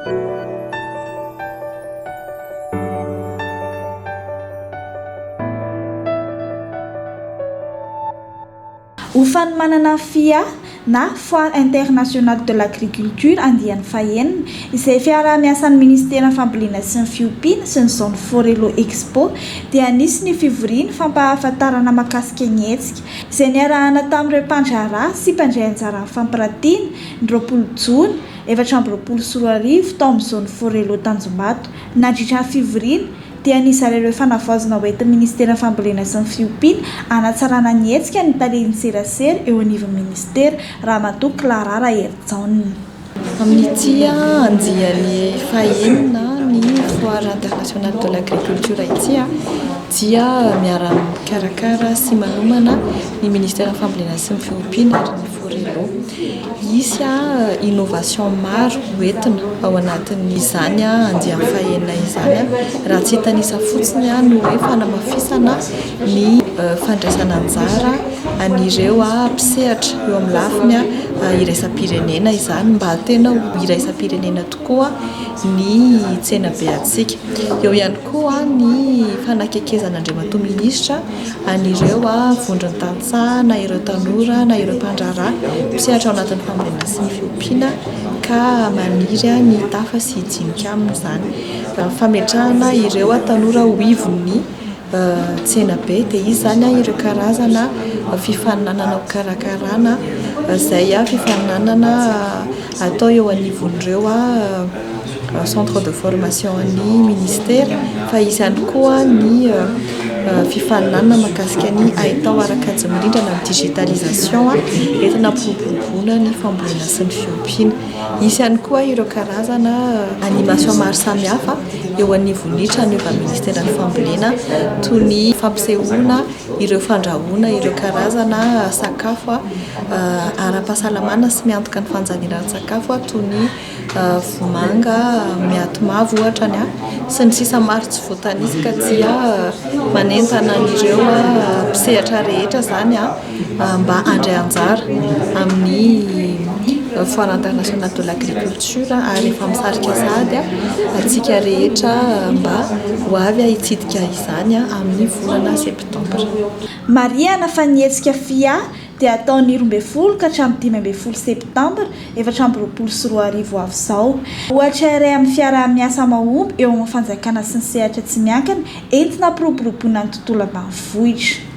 Ho fanomanana FIA na Foire internationale de l'agriculture andian'ny fahenina izay fiarah-miasan'ny ministera fambolena sy ny fiompiana sy ny zone Forelo Expo dia anisy ny fivoriana fampahafantarana mahakasika ny hetsika izay niarahana tamin'ireo mpandraharaha sy mpandray anjara fampiratiana ny 20 Jona 2024 tao amin'ny zone Forelo Tanjombato. Nandritra ny fivoriana dia anisareo fanavazana hoentin'ny ministera fambolena sy ny fiompiana hanatsarana ny hetsika ny talen'ny serasera eo anivon'ny ministera Ramatoa Clara Raherjaona. Amin'ity andiany fahenina ny Foire internationale de l'agriculture ity dia miara-mikarakara sy manomana ny ministera fambolena sy ny fiompiana ary ny Forelo. Isy innovation maro hoentina ao anatin'izany andiany fahenina izany raha tsy hitanisa fotsiny no hoe fanamafisana ny fandraisana anjara an'ireo mpisehatra eo amin'ny lafiny iraisam-pirenena izany mba tena ho iraisam-pirenena tokoa ny tsenabe atsika. Eo ihany koa ny fanakekezana Andriamatoa minisitra an'ireo vondrony tantsaha na ireo tanora na ireo mpandraharaha mpisehatra ao anatin'ny fambolena sy ny fiompiana ka maniry ny tafa sy hijinika amin'izany. Fametrahana ireo tanora ho ivon'ny tsenabe dia izy zany ireo karazana fifaninanana ho karakarana izay fifaninanana atao eo anivon'ireo centre de formation ny ministère fa izy ihany koa ny fifaninanana mahakasika ny ahitao arakajy mirindra na digitalisation entina poroborobona ny fambolena sy ny fiompiana. Isy ihany koa ireo karazana animation maro samihafa eo anivon'ny tranova ministera ny fambolena toy ny fampisehoana ireo fandrahoana ireo karazana sakafo ara-pahasalamana sy miantoka ny fanjaniran'ny sakafo toy ny vomanga miatomavo ohatrany sy ny sisa maro tsy voatanisika dia manentana an'ireo mpisehatra rehetra zany mba handray anjara amin'ny Foire internationale de l'agriculture ary efa misarika sady atsika rehetra mba ho avy hitsidika izany amin'ny volana septambra. Mariana fa ny hetsika FIA dia ataon'ny 12 ka hatramin'ny 15 septambra 2024 avy izao. Ohatra iray amin'ny fiarah-miasa mahomby eo amin'ny fanjakana sy ny sehatra tsy miankina entina piroboroboana ny tontolo ambanivohitra.